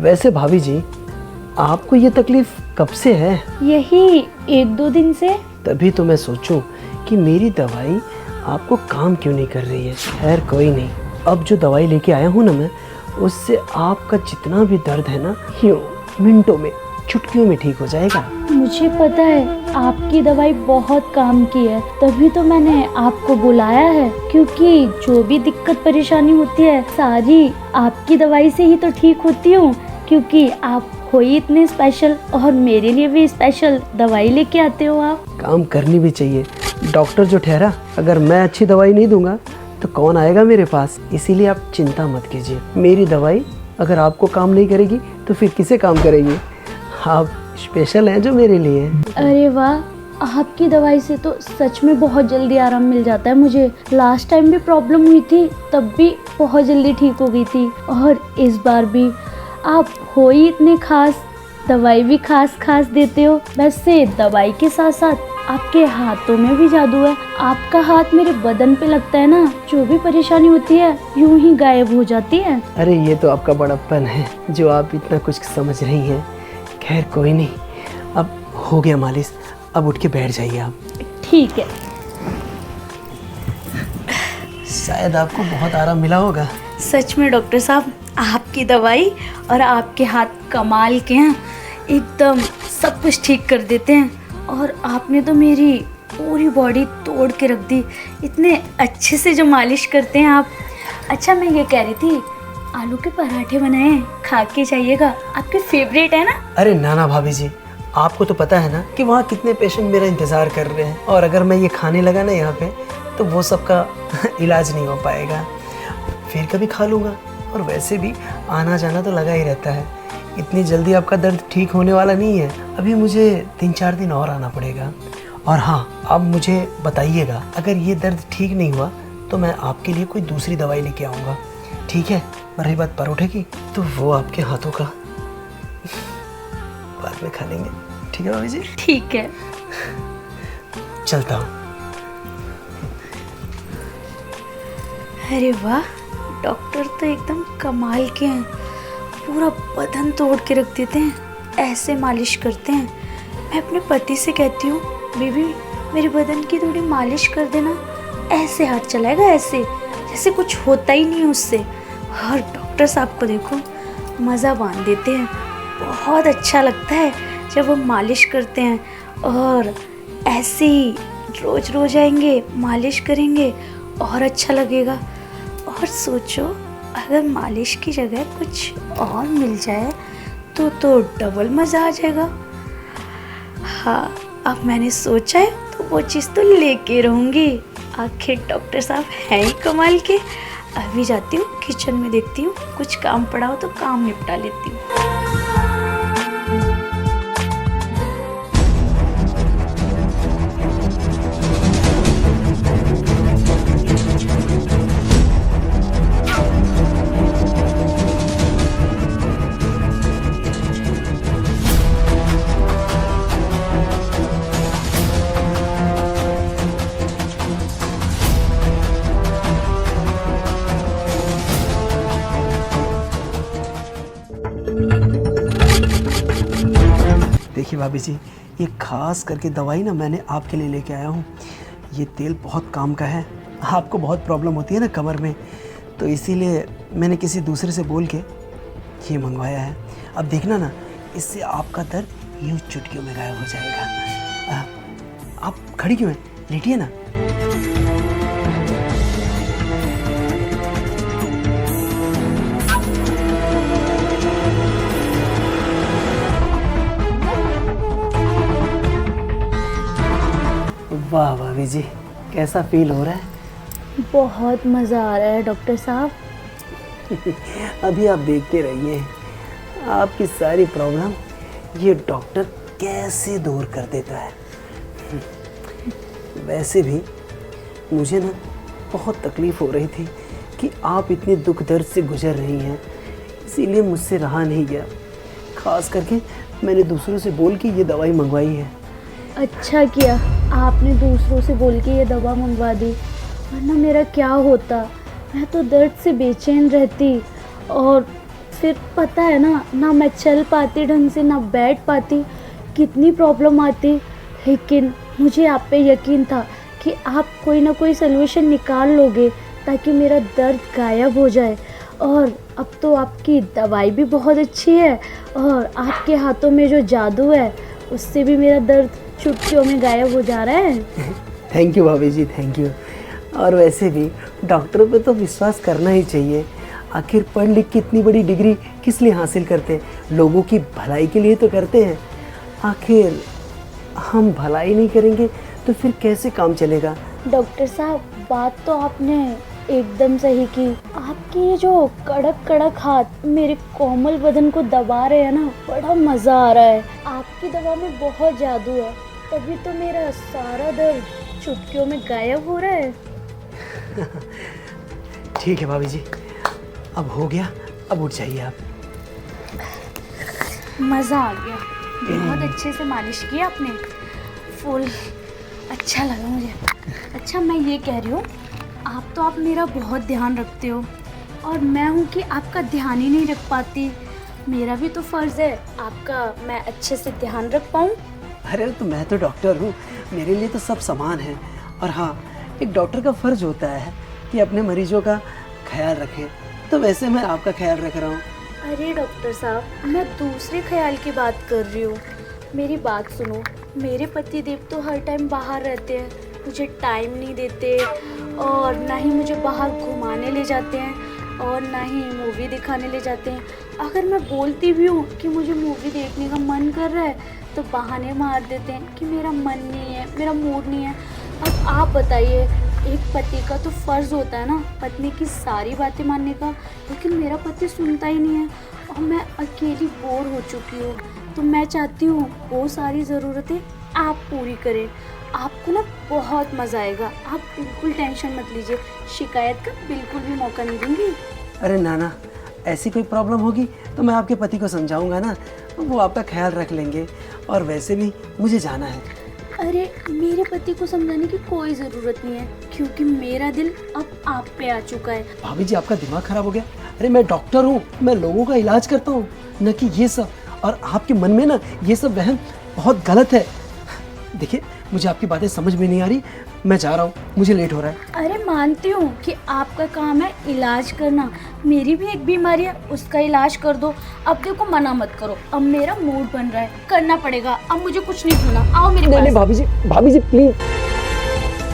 वैसे भाभी जी, आपको ये तकलीफ कब से है? यही 1-2 दिन से। तभी तो मैं सोचूं कि मेरी दवाई आपको काम क्यों नहीं कर रही है। खैर कोई नहीं, अब जो दवाई लेके आया हूँ ना मैं, उससे आपका जितना भी दर्द है ना, यूँ मिनटों में, चुटकियों में ठीक हो जाएगा। मुझे पता है आपकी दवाई बहुत काम की है, तभी तो मैंने आपको बुलाया है, क्योंकि जो भी दिक्कत परेशानी होती है सारी आपकी दवाई से ही तो ठीक होती हूँ, क्योंकि आप हो ही इतने स्पेशल और मेरे लिए भी स्पेशल दवाई लेके आते हो आप। काम करनी भी चाहिए। डॉक्टर जो ठहरा, अगर मैं अच्छी दवाई नहीं दूंगा तो कौन आएगा मेरे पास। इसीलिए आप चिंता मत कीजिए, मेरी दवाई अगर आपको काम नहीं करेगी तो फिर किसे काम करेगी। आप स्पेशल हैं जो मेरे लिए। अरे वाह, आपकी दवाई से तो सच में बहुत जल्दी आराम मिल जाता है मुझे। लास्ट टाइम भी प्रॉब्लम हुई थी, तब भी बहुत जल्दी ठीक हो गई थी, और इस बार भी। आप हो ही इतने खास, दवाई भी खास खास देते हो। वैसे दवाई के साथ साथ आपके हाथों में भी जादू है। आपका हाथ मेरे बदन पे लगता है ना, जो भी परेशानी होती है यूं ही गायब हो जाती है। अरे ये तो आपका बड़प्पन है जो आप इतना कुछ समझ रही हैं। खैर कोई नहीं, अब हो गया मालिश, अब उठ के बैठ जाइए आप। ठीक है। शायद आपको बहुत आराम मिला होगा। सच में डॉक्टर साहब, आपकी दवाई और आपके हाथ कमाल के हैं, एकदम सब कुछ ठीक कर देते हैं। और आपने तो मेरी पूरी बॉडी तोड़ के रख दी, इतने अच्छे से जो मालिश करते हैं आप। अच्छा, मैं ये कह रही थी, आलू के पराठे बनाए हैं, खा के जाइएगा, आपके फेवरेट है ना। अरे ना भाभी जी, आपको तो पता है ना कि वहाँ कितने पेशेंट मेरा इंतज़ार कर रहे हैं, और अगर मैं ये खाने लगा ना यहाँ पे, तो वो सबका इलाज नहीं हो पाएगा। फिर कभी खा लूँगा, और वैसे भी आना जाना तो लगा ही रहता है। इतनी जल्दी आपका दर्द ठीक होने वाला नहीं है, अभी मुझे 3-4 दिन और आना पड़ेगा। और हाँ, आप मुझे बताइएगा, अगर ये दर्द ठीक नहीं हुआ तो मैं आपके लिए कोई दूसरी दवाई लेके आऊँगा, ठीक है। रही बात परोठे की, तो वो आपके हाथों का बाद में खा लेंगे, ठीक है भाभी जी। ठीक है, चलता हूँ। अरे वाह, डॉक्टर तो एकदम कमाल के हैं, पूरा बदन तोड़ के रख देते हैं, ऐसे मालिश करते हैं। मैं अपने पति से कहती हूँ, बेबी मेरे बदन की थोड़ी मालिश कर देना, ऐसे हाथ चलाएगा, ऐसे जैसे कुछ होता ही नहीं उससे। और डॉक्टर साहब को देखो, मज़ा बांध देते हैं। बहुत अच्छा लगता है जब वो मालिश करते हैं, और ऐसे ही रोज़ रोज़ आएंगे, मालिश करेंगे, और अच्छा लगेगा। और सोचो, अगर मालिश की जगह कुछ और मिल जाए तो डबल मज़ा आ जाएगा। हाँ, अब मैंने सोचा है तो वो चीज़ तो लेके रहूँगी। आखिर डॉक्टर साहब हैं ही कमाल के। अभी जाती हूँ किचन में, देखती हूँ कुछ काम पड़ा हो तो काम निपटा लेती हूँ। देखिए भाभी जी, ये खास करके दवाई ना मैंने आपके लिए लेके आया हूँ। ये तेल बहुत काम का है। आपको बहुत प्रॉब्लम होती है ना कमर में, तो इसीलिए मैंने किसी दूसरे से बोल के ये मंगवाया है। अब देखना ना, इससे आपका दर्द यूँ चुटकियों में गायब हो जाएगा। आप खड़ी क्यों हैं? लेटिए ना। वाह भाभी जी, कैसा फील हो रहा है? बहुत मज़ा आ रहा है डॉक्टर साहब। अभी आप देखते रहिए, आपकी सारी प्रॉब्लम ये डॉक्टर कैसे दूर कर देता है। वैसे भी मुझे ना बहुत तकलीफ़ हो रही थी कि आप इतने दुख दर्द से गुजर रही हैं, इसीलिए मुझसे रहा नहीं गया। खास करके मैंने दूसरों से बोल के ये दवाई मंगवाई है। अच्छा किया आपने दूसरों से बोल के ये दवा मंगवा दी, वरना मेरा क्या होता। मैं तो दर्द से बेचैन रहती और फिर पता है ना, ना मैं चल पाती ढंग से, ना बैठ पाती, कितनी प्रॉब्लम आती। लेकिन मुझे आप पे यकीन था कि आप कोई ना कोई सलूशन निकाल लोगे ताकि मेरा दर्द गायब हो जाए। और अब तो आपकी दवाई भी बहुत अच्छी है और आपके हाथों में जो जादू है उससे भी मेरा दर्द चुटकियों में गायब हो जा रहा है। थैंक यू भाभी जी, थैंक यू। और वैसे भी डॉक्टरों पे तो विश्वास करना ही चाहिए। आखिर पढ़ लिख के इतनी बड़ी डिग्री किस लिए हासिल करते हैं? लोगों की भलाई के लिए तो करते हैं। आखिर हम भलाई नहीं करेंगे तो फिर कैसे काम चलेगा? डॉक्टर साहब, बात तो आपने एकदम सही की। आपके ये जो कड़क कड़क हाथ मेरे कोमल बदन को दबा रहे हैं ना, बड़ा मज़ा आ रहा है। आपकी दवा में बहुत जादू है, तभी तो मेरा सारा दर्द चुटकियों में गायब हो रहा है। ठीक है भाभी जी, अब हो गया, अब उठ जाइए आप। मज़ा आ गया, बहुत अच्छे से मालिश की आपने, फुल अच्छा लगा मुझे। अच्छा, मैं ये कह रही हूँ, आप मेरा बहुत ध्यान रखते हो और मैं हूँ कि आपका ध्यान ही नहीं रख पाती। मेरा भी तो फ़र्ज़ है आपका मैं अच्छे से ध्यान रख पाऊँ। अरे तो मैं तो डॉक्टर हूँ, मेरे लिए तो सब समान है। और हाँ, एक डॉक्टर का फ़र्ज होता है कि अपने मरीजों का ख्याल रखे, तो वैसे मैं आपका ख्याल रख रहा हूँ। अरे डॉक्टर साहब, मैं दूसरे ख्याल की बात कर रही हूँ। मेरी बात सुनो, मेरे पति देव तो हर टाइम बाहर रहते हैं, मुझे टाइम नहीं देते और ना ही मुझे बाहर घुमाने ले जाते हैं और ना ही मूवी दिखाने ले जाते हैं। अगर मैं बोलती भी हूँ कि मुझे मूवी देखने का मन कर रहा है तो बहाने मार देते हैं कि मेरा मन नहीं है, मेरा मूड नहीं है। अब आप बताइए, एक पति का तो फ़र्ज़ होता है ना पत्नी की सारी बातें मानने का, लेकिन मेरा पति सुनता ही नहीं है और मैं अकेली बोर हो चुकी हूँ। तो मैं चाहती हूँ वो सारी ज़रूरतें आप पूरी करें। आपको ना बहुत मज़ा आएगा, आप बिल्कुल टेंशन मत लीजिए, शिकायत का बिल्कुल भी मौका नहीं दूँगी। अरे नाना, ऐसी कोई प्रॉब्लम होगी तो मैं आपके पति को समझाऊंगा ना, वो आपका ख्याल रख लेंगे। और वैसे भी मुझे जाना है। अरे मेरे पति को समझाने की कोई ज़रूरत नहीं है, क्योंकि मेरा दिल अब आप पे आ चुका है। भाभी जी, आपका दिमाग खराब हो गया? अरे मैं डॉक्टर हूँ, मैं लोगों का इलाज करता हूँ, न कि ये सब। और आपके मन में ना ये सब वहम बहुत गलत है। देखिए, मुझे आपकी बातें समझ में नहीं आ रही, मैं जा रहा हूँ, मुझे लेट हो रहा है। अरे मानती हूँ कि आपका काम है इलाज करना, मेरी भी एक बीमारी है, उसका इलाज कर दो। अब देखो, मना मत करो, अब मेरा मूड बन रहा है, करना पड़ेगा। अब मुझे कुछ नहीं सुना, आओ मेरे पास। नहीं भाभी जी प्लीज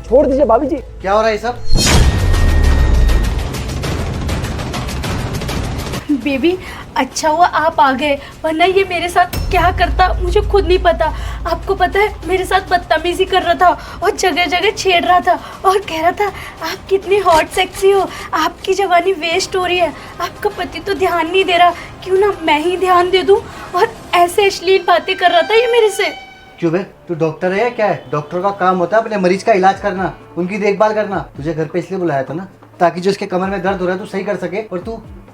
छोड़ दीजिए। भाभी जी, क्या हो रहा है ये सब? बेबी, अच्छा हुआ आप आ गए, वरना ये मेरे साथ क्या करता मुझे खुद नहीं पता। आपको पता है, मेरे साथ बदतमीजी कर रहा था और जगह जगह छेड़ रहा था और कह रहा था आप कितनी हॉट सेक्सी हो, आपकी जवानी वेस्ट हो रही है, आपका पति तो ध्यान नहीं दे रहा, क्यों ना मैं ही ध्यान दे दूं। और ऐसे अश्लील बातें कर रहा था ये मेरे से। क्यों बे, तू डॉक्टर है या क्या है? डॉक्टर का काम होता है अपने मरीज का इलाज करना, उनकी देखभाल करना। तुझे घर पे इसलिए बुलाया था ना, ताकि जो इसके कमर में दर्द हो रहा है तू सही कर सके। और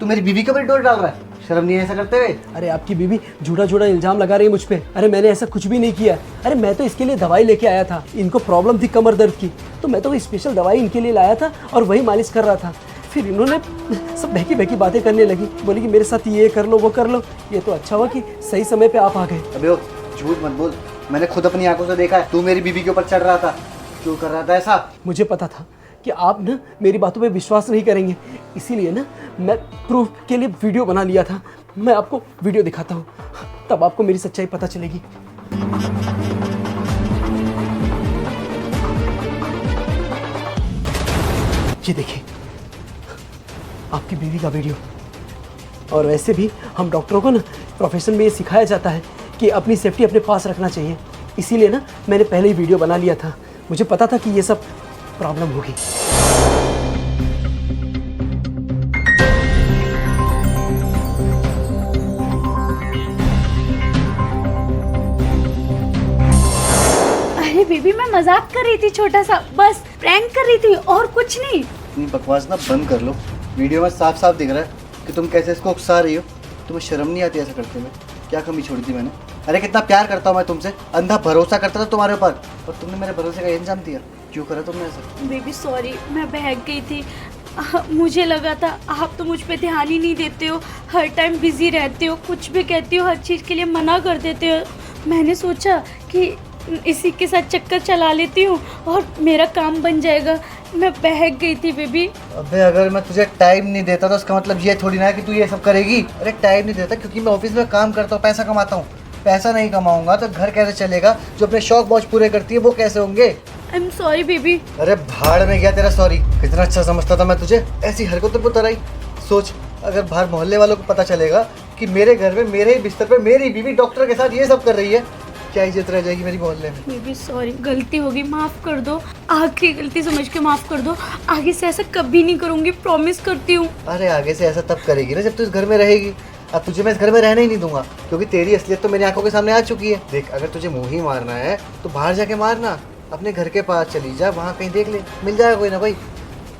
तू मेरी बीवी के ऊपर डोर डाल रहा है, शर्म नहीं है ऐसा करते हुए? अरे आपकी बीवी झूठा इल्जाम लगा रही है मुझ पे। अरे मैंने ऐसा कुछ भी नहीं किया। अरे मैं तो इसके लिए दवाई लेके आया था, इनको प्रॉब्लम थी कमर दर्द की, तो मैं तो स्पेशल दवाई इनके लिए लाया था और वही मालिश कर रहा था। फिर इन्होंने सब बहकी बातें करने लगी, बोली कि मेरे साथ ये कर लो वो कर लो। ये तो अच्छा हुआ कि सही समय पे आप आ गए। अबे ओ, झूठ मत बोल, मैंने खुद अपनी आंखों से देखा है, तू मेरी बीवी के ऊपर चढ़ रहा था। क्यों कर रहा था ऐसा? मुझे पता था कि आप ना मेरी बातों पे विश्वास नहीं करेंगे, इसीलिए ना मैं प्रूफ के लिए वीडियो बना लिया था। मैं आपको वीडियो दिखाता हूँ, तब आपको मेरी सच्चाई पता चलेगी। ये देखिए, आपकी बीवी का वीडियो। और वैसे भी हम डॉक्टरों को ना प्रोफेशन में ये सिखाया जाता है कि अपनी सेफ्टी अपने पास रखना चाहिए, इसीलिए ना मैंने पहले ही वीडियो बना लिया था। मुझे पता था कि ये सब प्रॉब्लम होगी। अरे बेबी, मैं मजाक कर रही थी, छोटा सा बस प्रैंक कर रही थी और कुछ नहीं। अपनी बकवास ना बंद कर लो। वीडियो में साफ साफ दिख रहा है कि तुम कैसे इसको उकसा रही हो। तुम्हें शर्म नहीं आती ऐसा करते में? क्या कमी छोड़ी थी मैंने? अरे कितना प्यार करता हूँ मैं तुमसे, अंधा भरोसा करता था तुम्हारे ऊपर, और तुमने मेरे भरोसे का इंतजाम दिया। क्यों करा तुमने ऐसा? बेबी सॉरी, मैं बहक गई थी। मुझे लगा था आप तो मुझ पे ध्यान ही नहीं देते हो, हर टाइम बिजी रहते हो, कुछ भी कहती हो हर चीज़ के लिए मना कर देते हो। मैंने सोचा कि इसी के साथ चक्कर चला लेती हूँ और मेरा काम बन जाएगा। मैं बहक गई थी बेबी। अबे अगर मैं तुझे टाइम नहीं देता तो उसका मतलब ये थोड़ी ना है कि तू ये सब करेगी। अरे टाइम नहीं देता क्योंकि मैं ऑफिस में काम करता हूँ, पैसा कमाता हूँ। पैसा नहीं कमाऊंगा तो घर कैसे चलेगा? जो अपने शौक मौज पूरे करती है वो कैसे होंगे? I am sorry baby. अरे भाड़ में गया तेरा सॉरी। कितना अच्छा समझता था मैं तुझे, ऐसी हरकतों पर उतर आई। सोच अगर बाहर मोहल्ले वालों को पता चलेगा कि मेरे घर में मेरे ही बिस्तर पे मेरी बीवी डॉक्टर के साथ ये सब कर रही है, क्या इज्जत रह जाएगी मेरी मोहल्ले में? बेबी सॉरी, गलती होगी, माफ़ कर दो। आखिरी गलती समझ के माफ़ कर दो। आगे से ऐसा कभी नहीं करूँगी, प्रॉमिस करती हूँ। अरे आगे से ऐसा तब करेगी ना जब तू इस घर में रहेगी। अब तुझे मैं इस घर में रहने ही नहीं दूंगा क्योंकि तेरी असलियत तो मेरी आंखों के सामने आ चुकी है। देख अगर तुझे मुंह ही मारना है तो बाहर जाके मारना, अपने घर के पास चली जा, वहाँ कहीं देख ले, मिल जाएगा कोई ना कोई।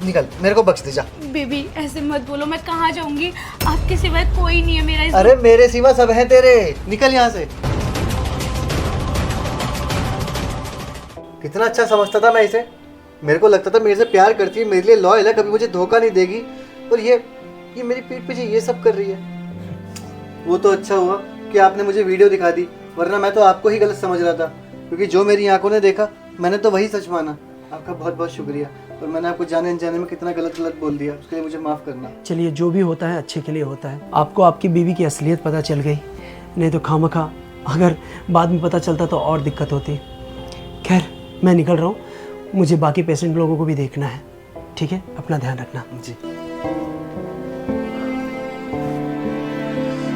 निकल, मेरे को बख्श दे जा। बेबी ऐसे मत बोलो, मैं कहाँ जाऊँगी? आपके सिवाय कोई नहीं है मेरा इस अरे मेरे सिवा सब है तेरे, निकल यहाँ से। कितना अच्छा समझता था मैं इसे। मेरे को लगता था मेरे से प्यार करती है, मेरे लिए लॉयल है, कभी मुझे धोखा नहीं देगी। और ये मेरी पीठ पीछे ये सब कर रही है। वो तो अच्छा हुआ कि आपने मुझे वीडियो दिखा दी, वरना मैं तो आपको ही गलत समझ रहा था। क्योंकि जो मेरी आंखों ने देखा मैंने तो वही सच माना। आपका बहुत बहुत शुक्रिया। और मैंने आपको जाने अनजाने में कितना गलत गलत बोल दिया, उसके लिए मुझे माफ़ करना। चलिए जो भी होता है अच्छे के लिए होता है। आपको आपकी बीवी की असलियत पता चल गई, नहीं तो खामखा अगर बाद में पता चलता तो और दिक्कत होती। खैर मैं निकल रहा हूँ, मुझे बाकी पेशेंट लोगों को भी देखना है। ठीक है, अपना ध्यान रखना। जी।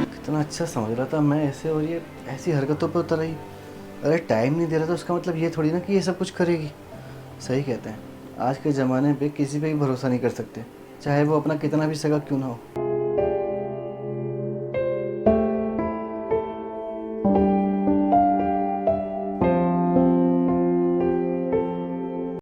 कितना अच्छा समझ रहा था मैं ऐसे, और ये ऐसी हरकतों पर उतर आई। अरे टाइम नहीं दे रहा तो उसका मतलब ये थोड़ी ना कि ये सब कुछ करेगी। सही कहते हैं, आज के ज़माने पे किसी पे भी भरोसा नहीं कर सकते, चाहे वो अपना कितना भी सगा क्यों ना हो।